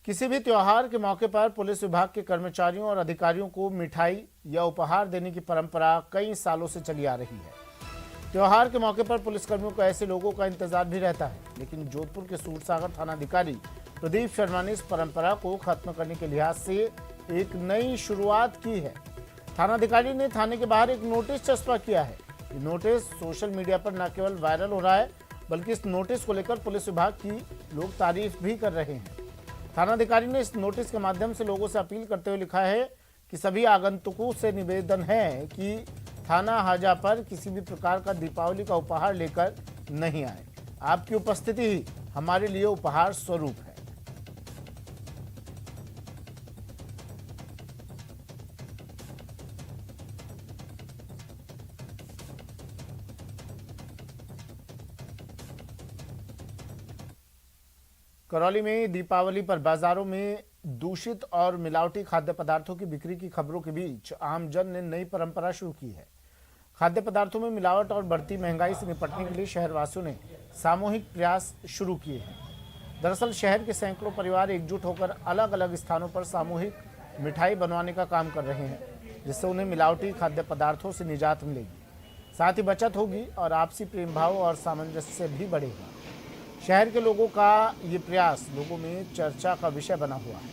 किसी भी त्योहार के मौके पर पुलिस विभाग के कर्मचारियों और अधिकारियों को मिठाई या उपहार देने की परंपरा कई सालों से चली आ रही है। त्योहार के मौके पर पुलिसकर्मियों को ऐसे लोगों का इंतजार भी रहता है, लेकिन जोधपुर के सूरसागर थानाधिकारी प्रदीप शर्मा ने इस परंपरा को खत्म करने के लिहाज से एक नई शुरुआत की है। थानाधिकारी ने थाने के बाहर एक नोटिस चस्पा किया है। ये नोटिस सोशल मीडिया पर न केवल वायरल हो रहा है, बल्कि इस नोटिस को लेकर पुलिस विभाग की लोग तारीफ भी कर रहे हैं। थानाधिकारी ने इस नोटिस के माध्यम से लोगों से अपील करते हुए लिखा है कि सभी आगंतुकों से निवेदन है कि थाना हाजा पर किसी भी प्रकार का दीपावली का उपहार लेकर नहीं आए। आपकी उपस्थिति ही हमारे लिए उपहार स्वरूप है। करौली में दीपावली पर बाजारों में दूषित और मिलावटी खाद्य पदार्थों की बिक्री की खबरों के बीच आमजन ने नई परंपरा शुरू की है। खाद्य पदार्थों में मिलावट और बढ़ती महंगाई से निपटने के लिए शहरवासियों ने सामूहिक प्रयास शुरू किए हैं। दरअसल शहर के सैकड़ों परिवार एकजुट होकर अलग अलग स्थानों पर सामूहिक मिठाई बनवाने का काम कर रहे हैं, जिससे उन्हें मिलावटी खाद्य पदार्थों से निजात मिलेगी। साथ ही बचत होगी और आपसी प्रेम भाव और सामंजस्य भी बढ़ेगा। शहर के लोगों का ये प्रयास लोगों में चर्चा का विषय बना हुआ है।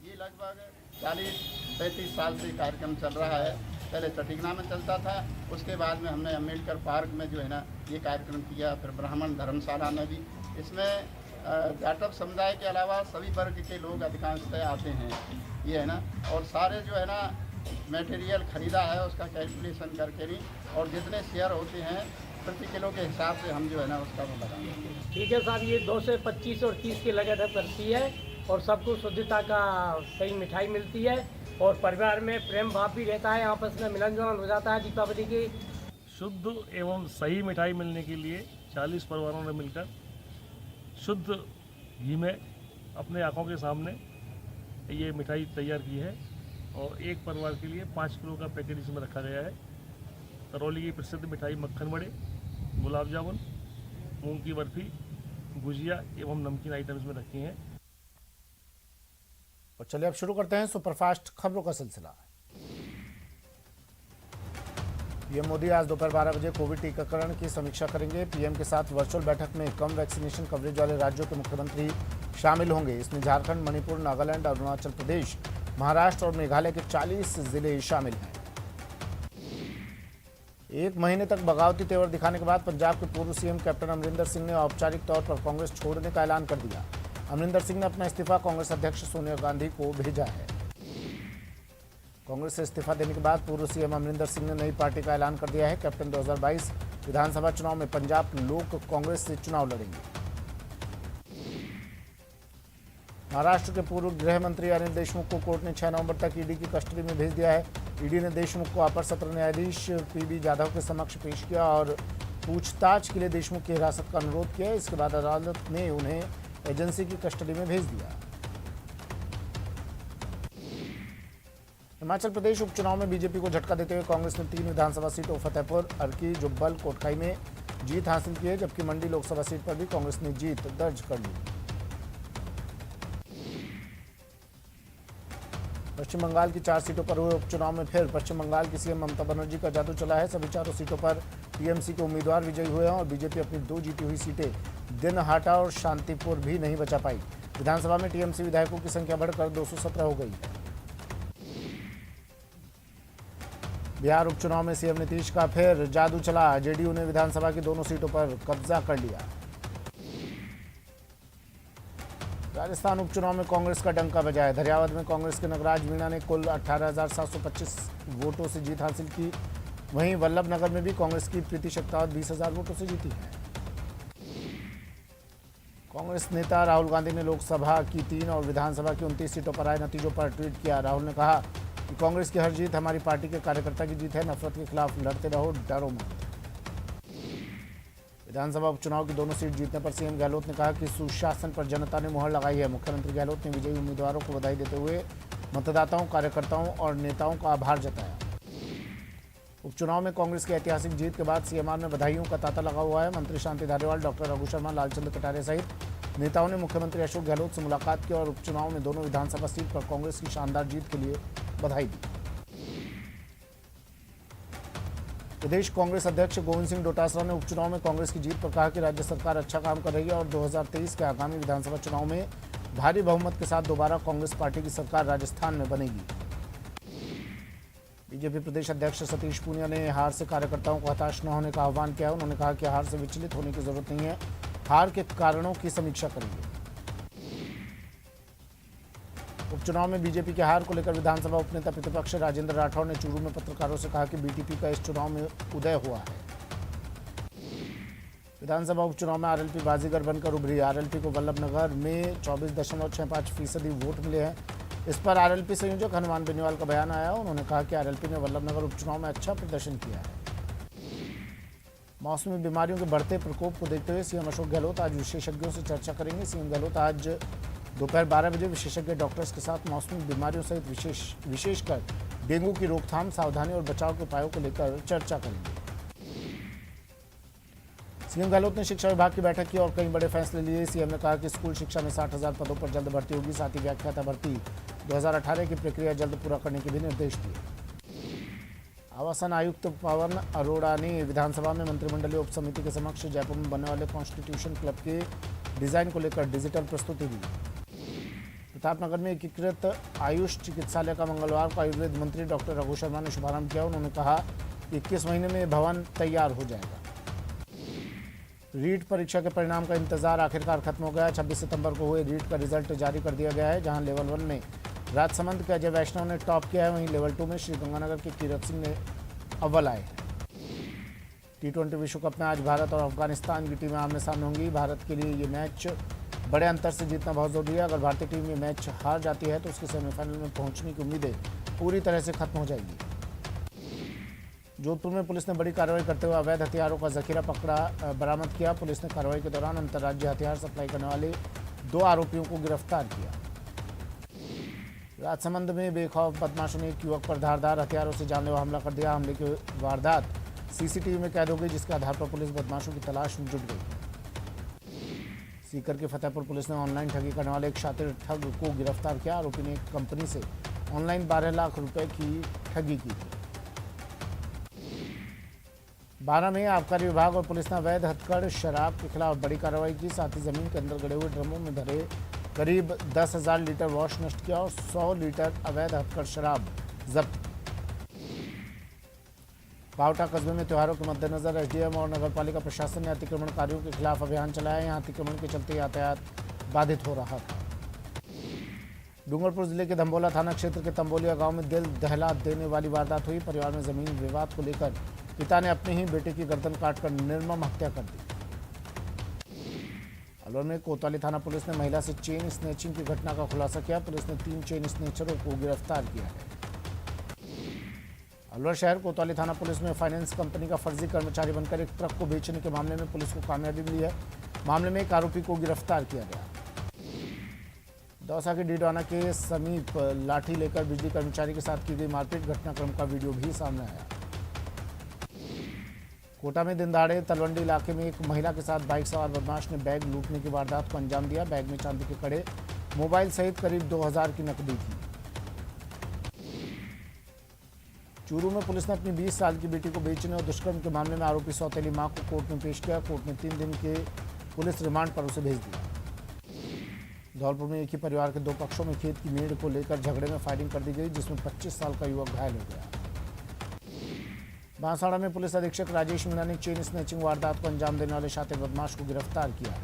ये लगभग 40-35 साल से कार्यक्रम चल रहा है। पहले चटिगना में चलता था, उसके बाद में हमने अम्बेडकर पार्क में जो है ना ये कार्यक्रम किया, फिर ब्राह्मण धर्मशाला में भी। इसमें जाटव समुदाय के अलावा सभी वर्ग के लोग अधिकांशतः आते हैं, ये है ना। और सारे जो है ना मटेरियल खरीदा है उसका कैलकुलेशन करके भी, और जितने शेयर होते हैं प्रति किलो के हिसाब से हम जो है ना उसका वो लगाएंगे। ठीक है साहब, ये 2 से 25 और 30 की लगातार करती है और सबको शुद्धता का सही मिठाई मिलती है और परिवार में प्रेम भाव भी रहता है, आपस में मिलन जुलन हो जाता है। दीपावली की शुद्ध एवं सही मिठाई मिलने के लिए 40 परिवारों ने मिलकर शुद्ध घी में अपने आंखों के सामने ये मिठाई तैयार की है और एक परिवार के लिए 5 किलो का पैकेट इसमें रखा गया है। करौली की प्रसिद्ध मिठाई मक्खन बड़े, गुलाब जामुन, मूंग की बर्फी, गुजिया एवं नमकीन आइटम इसमें रखी हैं। और चलिए अब शुरू करते हैं सुपरफास्ट खबरों का सिलसिला। पीएम मोदी आज दोपहर 12 बजे कोविड टीकाकरण की समीक्षा करेंगे। पीएम के साथ वर्चुअल बैठक में कम वैक्सीनेशन कवरेज वाले राज्यों के मुख्यमंत्री शामिल होंगे। इसमें झारखंड, मणिपुर, नागालैंड, अरुणाचल प्रदेश, महाराष्ट्र और मेघालय के 40 जिले शामिल हैं। एक महीने तक बगावती तेवर दिखाने के बाद पंजाब के पूर्व सीएम कैप्टन अमरिंदर सिंह ने औपचारिक तौर पर कांग्रेस छोड़ने का ऐलान कर दिया। अमरिंदर सिंह ने अपना इस्तीफा कांग्रेस अध्यक्ष सोनिया गांधी को भेजा है। कांग्रेस से इस्तीफा देने के बाद पूर्व सीएम अमरिंदर सिंह ने नई पार्टी का ऐलान कर दिया है। कैप्टन 2022 विधानसभा चुनाव में पंजाब लोक कांग्रेस से चुनाव लड़ेंगे। महाराष्ट्र के पूर्व गृह मंत्री अनिल देशमुख को कोर्ट ने 6 नवंबर तक ईडी की कस्टडी में भेज दिया है। ईडी ने देशमुख को अपर सत्र न्यायाधीश पीबी जाधव के समक्ष पेश किया और पूछताछ के लिए देशमुख की हिरासत का अनुरोध किया। इसके बाद अदालत ने उन्हें एजेंसी की कस्टडी में भेज दिया। हिमाचल प्रदेश उपचुनाव में बीजेपी को झटका देते हुए कांग्रेस ने 3 विधानसभा सीटों फतेहपुर, अर्की, जुब्बल, कोटखाई में जीत हासिल की है, जबकि मंडी लोकसभा सीट पर भी कांग्रेस ने जीत दर्ज कर ली। पश्चिम बंगाल की 4 सीटों पर हुए उपचुनाव में फिर पश्चिम बंगाल की सीएम ममता बनर्जी का जादू चला है। सभी 4 सीटों पर टीएमसी के उम्मीदवार विजयी हुए हैं और बीजेपी अपनी 2 जीती हुई सीटें दिनहाटा और शांतिपुर भी नहीं बचा पाई। विधानसभा में टीएमसी विधायकों की संख्या बढ़कर 217 हो गई है। बिहार उपचुनाव में सीएम नीतीश का फिर जादू चला। जेडीयू ने विधानसभा की दोनों सीटों पर कब्जा कर लिया। राजस्थान उपचुनाव में कांग्रेस का डंका बजा है। धरियावद में कांग्रेस के नगराज मीणा ने कुल 18,725 वोटों से जीत हासिल की। वहीं वल्लभनगर में भी कांग्रेस की प्रीति शेखावत 20,000 वोटों से जीती है। कांग्रेस नेता राहुल गांधी ने लोकसभा की 3 और विधानसभा की 29 सीटों पर आए नतीजों पर ट्वीट किया। राहुल ने कहा कि कांग्रेस की हर जीत हमारी पार्टी के कार्यकर्ता की जीत है। नफरत के खिलाफ लड़ते रहो, डरो मत। विधानसभा उपचुनाव की दोनों सीट जीतने पर सीएम गहलोत ने कहा कि सुशासन पर जनता ने मुहर लगाई है। मुख्यमंत्री गहलोत ने विजयी उम्मीदवारों को बधाई देते हुए मतदाताओं, कार्यकर्ताओं और नेताओं का आभार जताया। उपचुनाव में कांग्रेस की ऐतिहासिक जीत के बाद सीएमआर में बधाइयों का तांता लगा हुआ है। मंत्री शांति धारीवाल, डॉक्टर रघु शर्मा, लालचंद कटारिया सहित नेताओं ने मुख्यमंत्री अशोक गहलोत से मुलाकात की और उपचुनाव में दोनों विधानसभा सीट पर कांग्रेस की शानदार जीत के लिए बधाई दी। प्रदेश कांग्रेस अध्यक्ष गोविंद सिंह डोटासरा ने उपचुनाव में कांग्रेस की जीत पर कहा कि राज्य सरकार अच्छा काम कर रही है और 2023 के आगामी विधानसभा चुनाव में भारी बहुमत के साथ दोबारा कांग्रेस पार्टी की सरकार राजस्थान में बनेगी। बीजेपी प्रदेश अध्यक्ष सतीश पूनिया ने हार से कार्यकर्ताओं को हताश न होने का आह्वान किया। उन्होंने कहा कि हार से विचलित होने की जरूरत नहीं है, हार के कारणों की समीक्षा करेंगे। उपचुनाव में बीजेपी के हार को लेकर विधानसभा उपनेता प्रतिपक्ष राजेंद्र राठौड़ ने चूरू में पत्रकारों से कहा कि बीटीपी का इस चुनाव में उदय हुआ है। विधानसभा उपचुनाव में आरएलपी बाजीगर बनकर उभरी। आरएलपी को वल्लभनगर में 24.65% वोट मिले हैं। इस पर आरएलपी संयोजक हनुमान बेनीवाल का बयान आया। उन्होंने कहा कि आरएलपी ने वल्लभनगर उपचुनाव में अच्छा प्रदर्शन किया है। मौसमी बीमारियों के बढ़ते प्रकोप को देखते हुए सीएम अशोक गहलोत आज विशेषज्ञों से चर्चा करेंगे। सीएम गहलोत आज दोपहर 12 बजे विशेषज्ञ डॉक्टर्स के साथ मौसमी बीमारियों सहित विशेषकर डेंगू की रोकथाम, सावधानी और बचाव के उपायों को लेकर चर्चा करेंगे। सीएम गहलोत ने शिक्षा विभाग की बैठक की और कई बड़े फैसले लिए। सीएम ने कहा कि स्कूल शिक्षा में 60,000 पदों पर जल्द भर्ती होगी। साथ ही व्याख्याता भर्ती 2018 की प्रक्रिया जल्द पूरा करने के भी निर्देश दिए। आवासन आयुक्त पवन अरोड़ा ने विधानसभा में मंत्रिमंडलीय उप समिति के समक्ष जयपुर में बनने वाले कॉन्स्टिट्यूशन क्लब के डिजाइन को लेकर डिजिटल प्रस्तुति दी। प्रतापनगर में एकीकृत आयुष चिकित्सालय का मंगलवार को आयुर्वेद मंत्री डॉक्टर रघु शर्मा ने शुभारंभ किया। उन्होंने कहा कि 21 महीने में भवन तैयार हो जाएगा। रीट परीक्षा के परिणाम का इंतजार आखिरकार खत्म हो गया। 26 सितंबर को हुए रीट का रिजल्ट जारी कर दिया गया है। जहां लेवल 1 में राजसमंद के अजय वैष्णव ने टॉप किया है, वहीं लेवल 2 में श्रीगंगानगर के कीरत सिंह ने अव्वल आए हैं। T20 विश्व कप में आज भारत और अफगानिस्तान की टीमें आमने सामने होंगी। भारत के लिए ये मैच बड़े अंतर से जीतना बहुत जरूरी है। अगर भारतीय टीम ये मैच हार जाती है तो उसके सेमीफाइनल में पहुंचने की उम्मीदें पूरी तरह से खत्म हो जाएगी। जोधपुर में पुलिस ने बड़ी कार्रवाई करते हुए अवैध हथियारों का जखीरा बरामद किया। पुलिस ने कार्रवाई के दौरान अंतर्राज्यीय हथियार सप्लाई करने वाले 2 आरोपियों को गिरफ्तार किया। राजसमंद में बेखौफ बदमाशों ने एक युवक पर धारदार हथियारों से जानलेवा हमला कर दिया। हमले की वारदात सीसीटीवी में कैद हो गई, जिसके आधार पर पुलिस बदमाशों की तलाश में जुट गई। सीकर के फतेहपुर पुलिस ने ऑनलाइन ठगी करने वाले एक शातिर ठग को गिरफ्तार किया। आरोपी ने एक कंपनी से ऑनलाइन 12 लाख रुपए की ठगी की थी। 12 में आबकारी विभाग और पुलिस ने अवैध हथकढ़ शराब के खिलाफ बड़ी कार्रवाई की। साथ ही जमीन के अंदर गड़े हुए ड्रमों में भरे करीब 10,000 लीटर वॉश नष्ट किया और 100 लीटर अवैध हथकढ़ शराब जब्त। बावटा कस्बे में त्योहारों के मद्देनजर एसडीएम और नगरपालिका प्रशासन ने अतिक्रमणकारियों के खिलाफ अभियान चलाया। यहां अतिक्रमण के चलते यातायात बाधित हो रहा था। डूंगरपुर जिले के धम्बोला थाना क्षेत्र के तंबोलिया गांव में दिल दहला देने वाली वारदात हुई। परिवार में जमीन विवाद को लेकर पिता ने अपने ही बेटे की गर्दन काटकर निर्मम हत्या कर दी। अलवर में कोतवाली थाना पुलिस ने महिला से चेन स्नैचिंग की घटना का खुलासा किया। पुलिस ने 3 चेन स्नैचरों को गिरफ्तार किया है। अलवर शहर कोतवाली थाना पुलिस में फाइनेंस कंपनी का फर्जी कर्मचारी बनकर एक ट्रक को बेचने के मामले में पुलिस को कामयाबी मिली है। मामले में एक आरोपी को गिरफ्तार किया गया। दौसा के डीडवाना के समीप लाठी लेकर बिजली कर्मचारी के साथ की गई मारपीट घटनाक्रम का वीडियो भी सामने आया। कोटा में दिनदहाड़े तलवंडी इलाके में एक महिला के साथ बाइक सवार बदमाश ने बैग लूटने की वारदात को अंजाम दिया। बैग में चांदी के कड़े, मोबाइल सहित करीब 2000 की नकदी थी। चूरू में पुलिस ने अपनी 20 साल की बेटी को बेचने और दुष्कर्म के मामले में आरोपी सौतेली मां को कोर्ट में पेश किया। कोर्ट ने 3 दिन के पुलिस रिमांड पर उसे भेज दिया। धौलपुर में एक ही परिवार के 2 पक्षों में खेत की मेड़ को लेकर झगड़े में फायरिंग कर दी गई, जिसमें 25 साल का युवक घायल हो गया। बांसवाड़ा में पुलिस अधीक्षक राजेश मीणा ने चेन स्नैचिंग वारदात को अंजाम देने वाले शातिर बदमाश को गिरफ्तार किया है।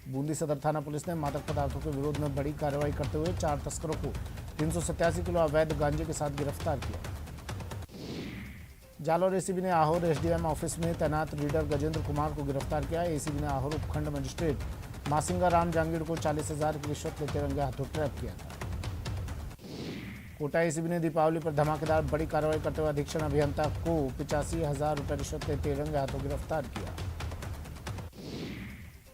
बूंदी सदर थाना पुलिस ने मादक पदार्थों के विरोध में बड़ी कार्रवाई करते हुए 4 तस्करों को 387 किलो अवैध गांजे के साथ गिरफ्तार किया। जालौर एसीबी ने आहोर एसडीएम ऑफिस में तैनात रीडर गजेंद्र कुमार को गिरफ्तार किया। एसीबी ने आहोर उपखंड मजिस्ट्रेट मासिंगा राम जांगीड़ को 40,000 की रिश्वत लेते रंगे हाथों ट्रैप किया था। कोटा एसीबी ने दीपावली पर धमाकेदार बड़ी कार्रवाई करते हुए अधीक्षण अभियंता को 85,000 रुपये रिश्वत लेते रंगे हाथों गिरफ्तार किया।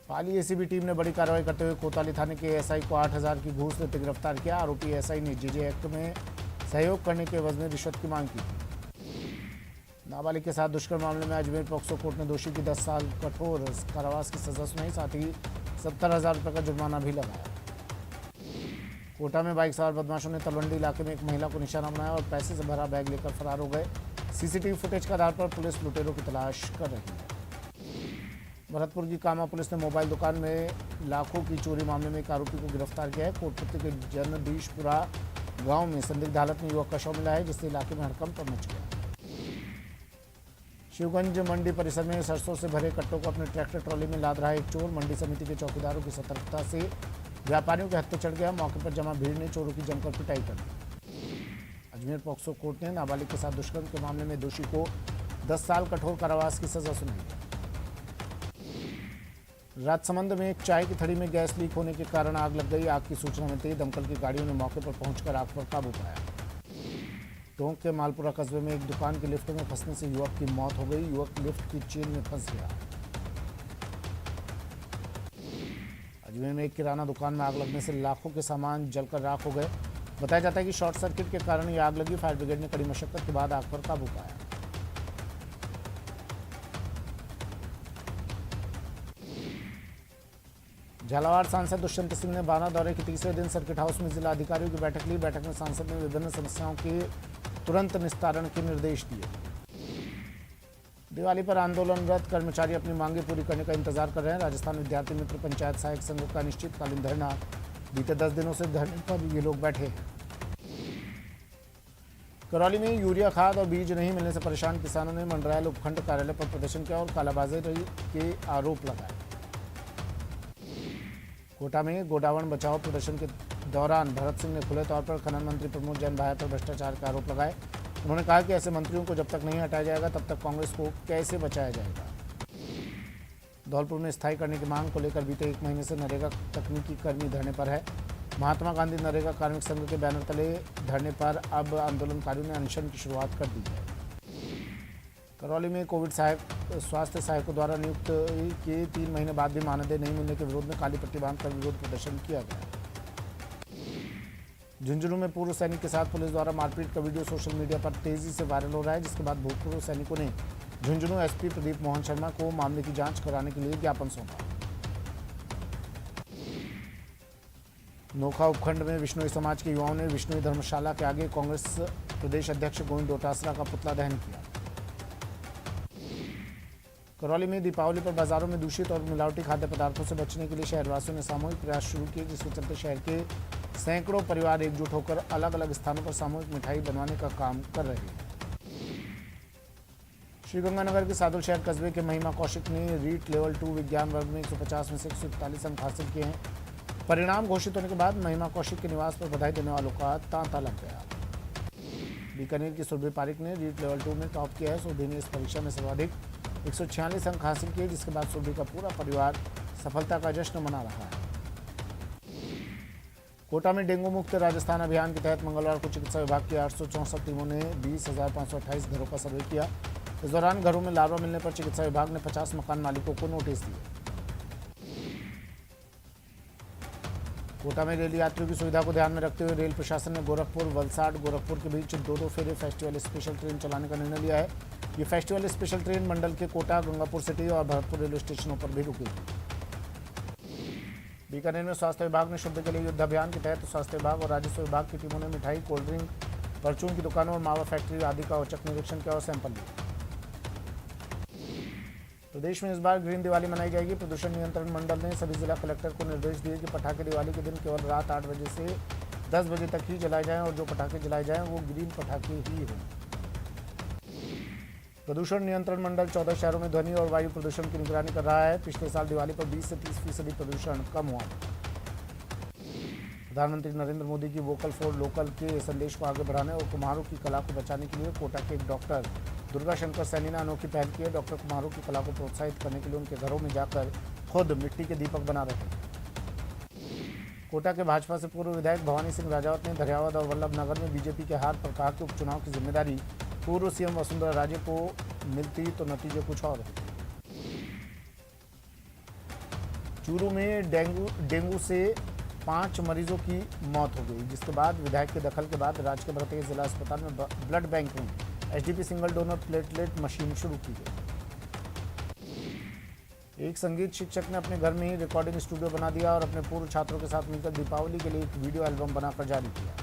पाली एसीबी टीम ने बड़ी कार्रवाई करते हुए कोतवाली थाने के एसआई को 8,000 की घूस लेते गिरफ्तार किया। आरोपी एसआई ने जीजे एक्ट में सहयोग करने के एवज में रिश्वत की मांग की थी। नाबालिग के साथ दुष्कर्म मामले में अजमेर पॉक्सो कोर्ट ने दोषी की 10 साल कठोर कारावास की सजा सुनाई, साथ ही 70,000 रुपये का जुर्माना भी लगाया। कोटा में बाइक सवार बदमाशों ने तलवंडी इलाके में एक महिला को निशाना बनाया और पैसे से भरा बैग लेकर फरार हो गए। सीसीटीवी फुटेज के आधार पर पुलिस लुटेरों की तलाश कर रही है। भरतपुर की कामा पुलिस ने मोबाइल दुकान में लाखों की चोरी मामले में एक आरोपी को गिरफ्तार किया है। कोटपत्ती के जगदीशपुरा गांव में संदिग्ध हालत में युवक का शव मिला है, जिससे इलाके में हड़कंप मच गया। शिवगंज मंडी परिसर में सरसों से भरे कट्टों को अपने ट्रैक्टर ट्रॉली में लाद रहा एक चोर। मंडी समिति के चौकीदारों की सतर्कता से व्यापारियों के हत्थे चढ़ गया। मौके पर जमा भीड़ ने चोरों की जमकर पिटाई कर दी। अजमेर पॉक्सो कोर्ट ने नाबालिग के साथ दुष्कर्म के मामले में दोषी को 10 साल कठोर कारावास की सजा सुनाई है। राजसमंद में एक चाय की थड़ी में गैस लीक होने के कारण आग लग गई। आग की सूचना मिलते ही दमकल की गाड़ियों ने मौके पर पहुंचकर आग पर काबू पाया। टोंक के मालपुरा कस्बे में एक दुकान की लिफ्ट में फंसने से युवक की मौत हो गई। युवक लिफ्ट की चेन में फंस गया। अजमेर में एक किराना दुकान में आग लगने से लाखों के सामान जलकर राख हो गए। बताया जाता है कि शॉर्ट सर्किट के कारण ये आग लगी। फायर ब्रिगेड ने कड़ी मशक्कत के बाद आग पर काबू पाया। झालावाड़ सांसद दुष्यंत सिंह ने बाना दौरे के तीसरे दिन सर्किट हाउस में जिला अधिकारियों की बैठक ली। बैठक में सांसद ने विभिन्न समस्याओं के तुरंत निस्तारण के निर्देश दिए। दिवाली पर आंदोलनरत कर्मचारी अपनी मांगे पूरी करने का इंतजार कर रहे हैं। राजस्थान विद्यार्थी मित्र पंचायत सहायक संघ का अनिश्चितकालीन धरना बीते 10 दिनों से धरने पर ये लोग बैठे हैं। करौली में यूरिया खाद और बीज नहीं मिलने से परेशान किसानों ने मंडरायल उपखंड कार्यालय पर प्रदर्शन किया और कालाबाजारी के आरोप लगाए। कोटा में गोडावण बचाओ प्रदर्शन के दौरान भरत सिंह ने खुले तौर पर खनन मंत्री प्रमोद जैन भाया पर भ्रष्टाचार का आरोप लगाए। उन्होंने कहा कि ऐसे मंत्रियों को जब तक नहीं हटाया जाएगा तब तक कांग्रेस को कैसे बचाया जाएगा। धौलपुर में स्थायी करने की मांग को लेकर बीते 1 महीने से नरेगा तकनीकी कर्मी धरने पर है। महात्मा गांधी नरेगा कार्मिक संघ के बैनर तले धरने पर अब आंदोलनकारियों ने अनशन की शुरुआत कर दी है। करौली में कोविड स्वास्थ्य सहायकों द्वारा नियुक्त के 3 महीने बाद भी मानदेय नहीं मिलने के विरोध में काली पट्टी बांधकर विरोध प्रदर्शन किया गया। झुंझुनू में पूर्व सैनिक के साथ पुलिस द्वारा मारपीट का वीडियो सोशल मीडिया पर तेजी से वायरल हो रहा है, जिसके बाद भूतपूर्व सैनिकों ने झुंझुनू एसपी प्रदीप मोहन शर्मा को मामले की जांच कराने के लिए ज्ञापन सौंपा। नोखा उपखंड में विष्णोई समाज के युवाओं ने विष्णोई धर्मशाला के आगे कांग्रेस प्रदेश अध्यक्ष गोविंद डोटासरा का पुतला दहन किया। करौली में दीपावली पर बाजारों में दूषित और मिलावटी खाद्य पदार्थों से बचने के लिए शहरवासियों ने सामूहिक प्रयास शुरू किए, जिसके चलते शहर के सैकड़ों परिवार एकजुट होकर अलग अलग स्थानों पर सामूहिक मिठाई बनवाने का काम कर रहे हैं। श्रीगंगानगर के सादुल शहर कस्बे के महिमा कौशिक ने रीट लेवल 2 विज्ञान वर्ग में 150 में से 141 अंक हासिल किए हैं। परिणाम घोषित होने के बाद महिमा कौशिक के निवास पर बधाई देने वालों का तांता लग गया। बीकानेर की सुरभि पारिक ने रीट लेवल 2 में टॉप किया है। सुरभि ने इस परीक्षा में सर्वाधिक 146 अंक हासिल किए, जिसके बाद सुरभि का पूरा परिवार सफलता का जश्न मना रहा है। कोटा में डेंगू मुक्त राजस्थान अभियान के तहत मंगलवार को चिकित्सा विभाग की 864 टीमों ने 20,528 घरों का सर्वे किया। इस दौरान घरों में लार्वा मिलने पर चिकित्सा विभाग ने 50 मकान मालिकों को नोटिस दिए। कोटा में रेल यात्रियों की सुविधा को ध्यान में रखते हुए रेल प्रशासन ने गोरखपुर वलसाड गोरखपुर के बीच 2-2 फेरे फेस्टिवल स्पेशल ट्रेन चलाने का निर्णय लिया है। ये फेस्टिवल स्पेशल ट्रेन मंडल के कोटा, गंगापुर सिटी और भरतपुर रेलवे स्टेशनों पर भी रुकेगी। बीकानेर में स्वास्थ्य विभाग ने शुद्ध के लिए युद्ध अभियान के तहत स्वास्थ्य विभाग और राजस्व विभाग की टीमों ने मिठाई, कोल्ड ड्रिंक, परचून की दुकानों और मावा फैक्ट्री आदि का औचक निरीक्षण किया और सैंपल लिए। प्रदेश में इस बार ग्रीन दिवाली मनाई जाएगी। प्रदूषण नियंत्रण मंडल ने सभी जिला कलेक्टर को निर्देश दिए कि पटाखे दिवाली के दिन केवल रात 8 बजे से 10 बजे तक ही जलाए जाएं और जो पटाखे जलाए जाएं वो ग्रीन पटाखे ही हों। प्रदूषण नियंत्रण मंडल 14 शहरों में ध्वनि और वायु प्रदूषण की निगरानी कर रहा है। पिछले साल दिवाली पर 20 से 30% प्रदूषण कम हुआ। प्रधानमंत्री नरेंद्र मोदी की वोकल फॉर लोकल के संदेश को आगे बढ़ाने और कुम्हारों की कला को बचाने के लिए कोटा के एक डॉक्टर दुर्गा शंकर सैनी ने अनोखी पहल की है। डॉक्टर कुम्हारों की कला को प्रोत्साहित करने के लिए उनके घरों में जाकर खुद मिट्टी के दीपक बना रहे हैं। कोटा के भाजपा से पूर्व विधायक भवानी सिंह राजावत ने धरियावाद और वल्लभनगर में बीजेपी के हार पर कहा कि उपचुनाव की जिम्मेदारी पूर्व सीएम वसुंधरा राजे को मिलती तो नतीजे कुछ और होते। चूरू में डेंगू से 5 मरीजों की मौत हो गई, जिसके बाद विधायक के दखल के बाद राज्य के बढ़ते जिला अस्पताल में ब्लड बैंक में HDP single donor platelet machine शुरू की गई। एक संगीत शिक्षक ने अपने घर में ही रिकॉर्डिंग स्टूडियो बना दिया और अपने पूर्व छात्रों के साथ मिलकर दीपावली के लिए एक वीडियो एल्बम बनाकर जारी किया।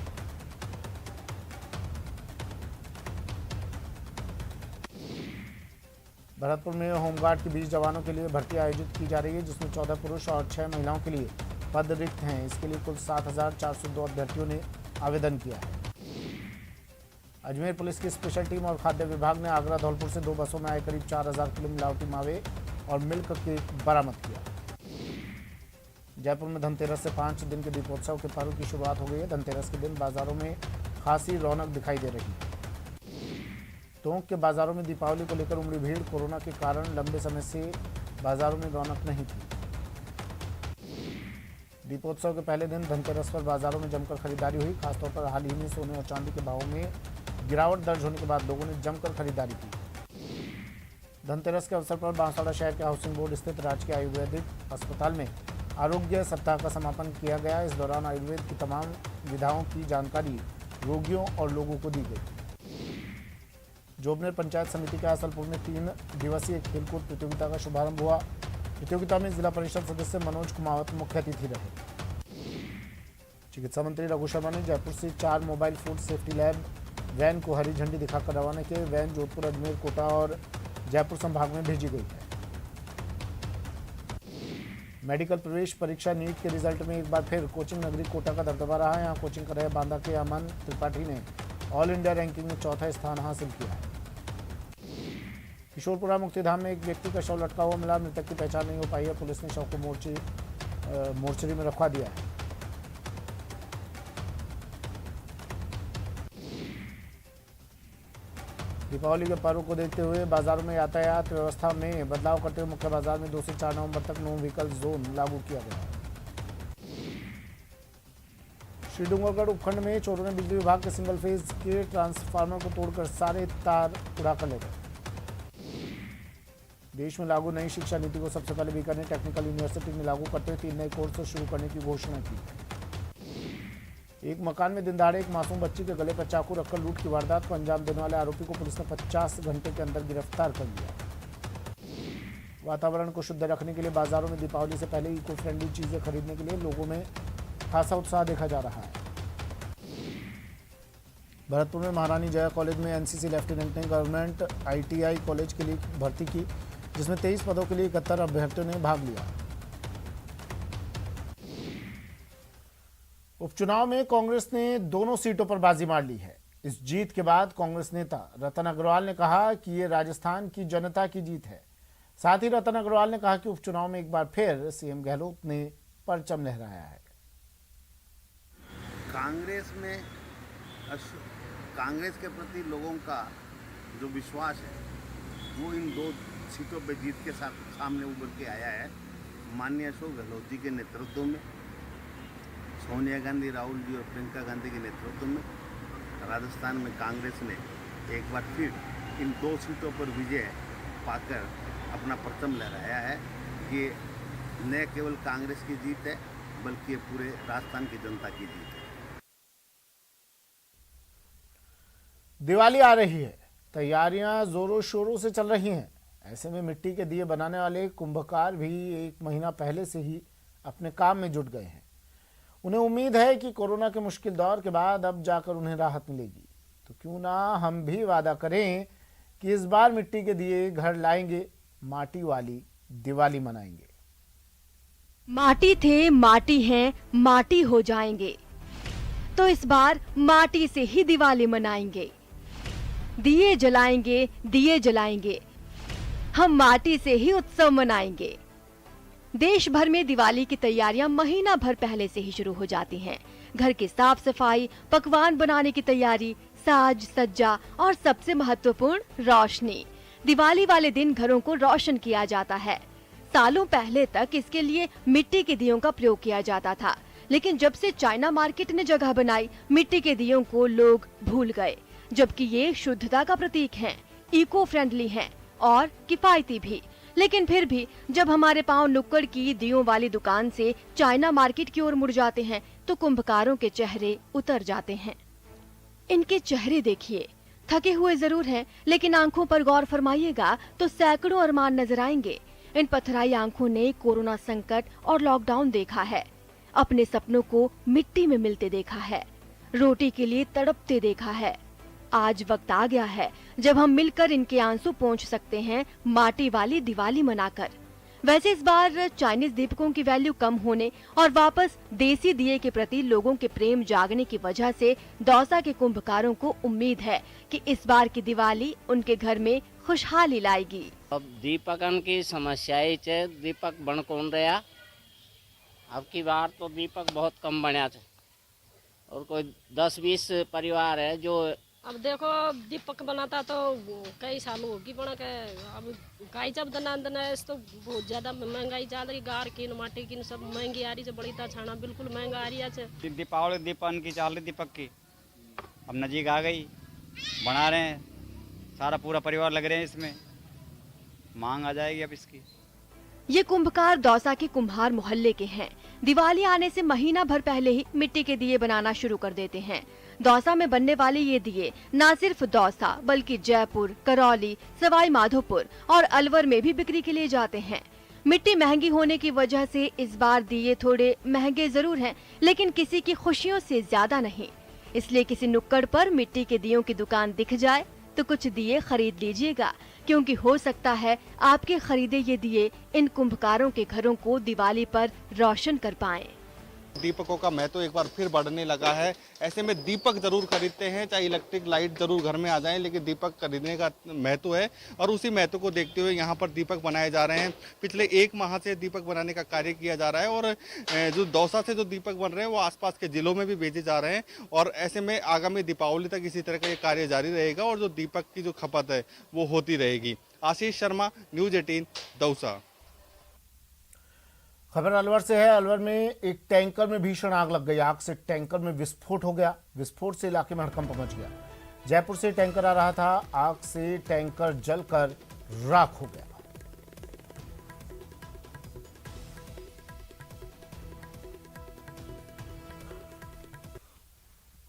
भरतपुर में होमगार्ड के 20 जवानों के लिए भर्ती आयोजित की जा रही है, जिसमें 14 पुरुष और 6 महिलाओं के लिए पद रिक्त हैं। इसके लिए कुल 7,402 अभ्यर्थियों ने आवेदन किया है। अजमेर पुलिस की स्पेशल टीम और खाद्य विभाग ने आगरा धौलपुर से 2 बसों में आए करीब 4,000 किलो मिलावटी मावे और मिल्क केक बरामद किया। जयपुर में धनतेरस से 5 दिन के दीपोत्सव के पर्व की शुरुआत हो गई है। धनतेरस के दिन बाजारों में खासी रौनक दिखाई दे रही है। टोंक के बाजारों में दीपावली को लेकर उमड़ी भीड़। कोरोना के कारण लंबे समय से बाजारों में रौनक नहीं थी। दीपोत्सव के पहले दिन धनतेरस पर बाजारों में जमकर खरीदारी हुई। खासतौर पर हाल ही में सोने और चांदी के भावों में गिरावट दर्ज होने के बाद लोगों ने जमकर खरीदारी की। धनतेरस के अवसर पर बांसवाड़ा शहर के हाउसिंग बोर्ड स्थित राजकीय आयुर्वेदिक अस्पताल में आरोग्य सप्ताह का समापन किया गया। इस दौरान आयुर्वेद की तमाम विधाओं की जानकारी रोगियों और लोगों को दी गई। जोबनेर पंचायत समिति के असलपुर में 3 दिवसीय खेलकूद प्रतियोगिता का शुभारंभ हुआ। प्रतियोगिता में जिला परिषद सदस्य मनोज कुमावत मुख्य अतिथि रहे। चिकित्सा मंत्री रघु शर्मा ने जयपुर से 4 mobile food safety lab van को हरी झंडी दिखाकर रवाना किए। वैन जोधपुर, अजमेर, कोटा और जयपुर संभाग में भेजी गई है। मेडिकल प्रवेश परीक्षा नीट के रिजल्ट में एक बार फिर कोचिंग नगरी कोटा का दबदबा रहा है। यहाँ कोचिंग कर रहे बांदा के अमन त्रिपाठी ने ऑल इंडिया रैंकिंग में 4था स्थान हासिल किया है। किशोरपुरा मुक्तिधाम में एक व्यक्ति का शव लटका हुआ मिला। मृतक की पहचान नहीं हो पाई है। पुलिस ने शव को मोर्चरी में रखवा दिया है। दीपावली के पर्व को देखते हुए बाजारों में यातायात व्यवस्था में बदलाव करते हुए मुख्य बाजार में 2 से 4 नवंबर तक नो व्हीकल जोन लागू किया गया है। श्री डूंगरगढ़ उपखंड में चोरों ने बिजली विभाग के सिंगल फेज के ट्रांसफार्मर को तोड़कर सारे तार उड़ाकर ले गए। देश में लागू नई शिक्षा नीति को सबसे पहले बीकानेर टेक्निकल यूनिवर्सिटी में लागू करते हुए 3 नए कोर्स शुरू करने की घोषणा की। एक मकान में दिन दहाड़े एक मासूम बच्ची के गले पर चाकू रखकर लूट की वारदात को अंजाम देने वाले आरोपी को पुलिस ने 50 घंटे के अंदर गिरफ्तार कर लिया। वातावरण को शुद्ध रखने के लिए बाजारों में दीपावली से पहले इको फ्रेंडली चीजें खरीदने के लिए लोगों में खासा उत्साह देखा जा रहा है। भरतपुर में महारानी जया कॉलेज में एनसीसी लेफ्टिनेंट ने गवर्नमेंट आईटीआई कॉलेज के लिए भर्ती की, जिसमें 23 पदों के लिए 71 अभ्यर्थियों ने भाग लिया। उपचुनाव में कांग्रेस ने दोनों सीटों पर बाजी मार ली है। इस जीत के बाद कांग्रेस नेता रतन अग्रवाल ने कहा कि ये राजस्थान की जनता की जीत है। साथ ही रतन अग्रवाल ने कहा कि उपचुनाव में एक बार फिर सीएम गहलोत ने परचम लहराया है। कांग्रेस के प्रति लोगों का जो विश्वास है वो इन 2 सीटों पर जीत के साथ सामने उभर के आया है। माननीय अशोक गहलोत जी के नेतृत्व में, सोनिया गांधी, राहुल जी और प्रियंका गांधी के नेतृत्व में राजस्थान में कांग्रेस ने एक बार फिर इन 2 सीटों पर विजय पाकर अपना परचम लहराया है। ये न केवल कांग्रेस की जीत है बल्कि ये पूरे राजस्थान की जनता की जीत है। दिवाली आ रही है, तैयारियां जोरों शोरों से चल रही हैं। ऐसे में मिट्टी के दिए बनाने वाले कुंभकार भी 1 महीना पहले से ही अपने काम में जुट गए हैं। उन्हें उम्मीद है कि कोरोना के मुश्किल दौर के बाद अब जाकर उन्हें राहत मिलेगी। तो क्यों ना हम भी वादा करें कि इस बार मिट्टी के दिए घर लाएंगे, माटी वाली दिवाली मनाएंगे। माटी थे, माटी हैं, माटी हो जाएंगे। तो इस बार माटी से ही दिवाली मनाएंगे। दिए जलाएंगे, दिए जलाएंगे, हम माटी से ही उत्सव मनाएंगे। देश भर में दिवाली की तैयारियां महीना भर पहले से ही शुरू हो जाती हैं। घर की साफ सफाई, पकवान बनाने की तैयारी, साज सज्जा और सबसे महत्वपूर्ण रोशनी। दिवाली वाले दिन घरों को रोशन किया जाता है। सालों पहले तक इसके लिए मिट्टी के दियों का प्रयोग किया जाता था, लेकिन जब से चाइना मार्केट ने जगह बनाई, मिट्टी के दियों को लोग भूल गए। जबकि ये शुद्धता का प्रतीक हैं, इको फ्रेंडली हैं और किफायती भी। लेकिन फिर भी जब हमारे पांव नुक्कड़ की दियों वाली दुकान से चाइना मार्केट की ओर मुड़ जाते हैं तो कुंभकारों के चेहरे उतर जाते हैं। इनके चेहरे देखिए, थके हुए जरूर हैं, लेकिन आंखों पर गौर फरमाइएगा तो सैकड़ों अरमान नजर आएंगे। इन पथराई आंखों ने कोरोना संकट और लॉकडाउन देखा है, अपने सपनों को मिट्टी में मिलते देखा है, रोटी के लिए तड़पते देखा है। आज वक्त आ गया है जब हम मिलकर इनके आंसू पोंछ सकते हैं माटी वाली दिवाली मनाकर। वैसे इस बार चाइनीज दीपकों की वैल्यू कम होने और वापस देसी दिए के प्रति लोगों के प्रेम जागने की वजह से दौसा के कुंभकारों को उम्मीद है कि इस बार की दिवाली उनके घर में खुशहाली लाएगी। अब दीपकन की समस्याएं छे, दीपक बन कौन रहा। अब की बार तो दीपक बहुत कम बना थे और कोई 10-20 परिवार है जो अब देखो दीपक बनाता तो कई सालों होगी बना के। अब काई जब दना तो बहुत ज्यादा महंगाई चल रही, गार की माटी की सब महंगी आ रही है, बड़ी ता छाना बिल्कुल महंगा आ रही है। दीपावली दीपन की चाल रही दीपक की, अब नजीक आ गई, बना रहे हैं, सारा पूरा परिवार लग रहे हैं इसमें, मांग आ जाएगी अब इसकी। ये कुंभकार दौसा के कुम्हार मोहल्ले के हैं। दिवाली आने से महीना भर पहले ही मिट्टी के दिए बनाना शुरू कर देते हैं। दौसा में बनने वाले ये दिए न सिर्फ दौसा बल्कि जयपुर, करौली, सवाई माधोपुर और अलवर में भी बिक्री के लिए जाते हैं। मिट्टी महंगी होने की वजह से इस बार दिए थोड़े महंगे जरूर हैं, लेकिन किसी की खुशियों से ज्यादा नहीं। इसलिए किसी नुक्कड़ पर मिट्टी के दियों की दुकान दिख जाए तो कुछ दिए खरीद लीजिएगा, क्योंकि हो सकता है आपके खरीदे ये दिए इन कुंभकारों के घरों को दिवाली पर रोशन कर पाएं। दीपकों का महत्व एक बार फिर बढ़ने लगा है। ऐसे में दीपक जरूर खरीदते हैं, चाहे इलेक्ट्रिक लाइट जरूर घर में आ जाए, लेकिन दीपक खरीदने का महत्व है और उसी महत्व को देखते हुए यहाँ पर दीपक बनाए जा रहे हैं। पिछले 1 माह से दीपक बनाने का कार्य किया जा रहा है और जो दौसा से जो दीपक बन रहे हैं वो आसपास के जिलों में भी भेजे जा रहे हैं और ऐसे में आगामी दीपावली तक इसी तरह का ये कार्य जारी रहेगा और जो दीपक की जो खपत है वो होती रहेगी। आशीष शर्मा, न्यूज 18, दौसा। खबर अलवर से है। अलवर में एक टैंकर में भीषण आग लग गई। आग से टैंकर में विस्फोट हो गया। विस्फोट से इलाके में हड़कंप मच गया। जयपुर से टैंकर आ रहा था। आग से टैंकर जलकर राख हो गया।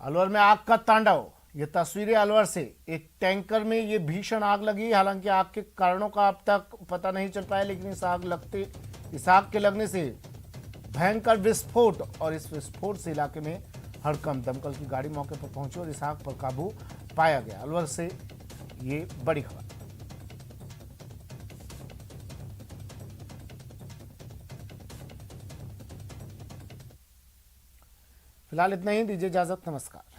अलवर में आग का तांडव। ये तस्वीरें अलवर से। एक टैंकर में ये भीषण आग लगी। हालांकि आग के कारणों का अब तक पता नहीं चल पाया, लेकिन इस आग के लगने से भयंकर विस्फोट और इस विस्फोट से इलाके में हड़कंप। दमकल की गाड़ी मौके पर पहुंची और इस आग पर काबू पाया गया। अलवर से ये बड़ी खबर। फिलहाल इतना ही। दीजिए इजाजत। नमस्कार।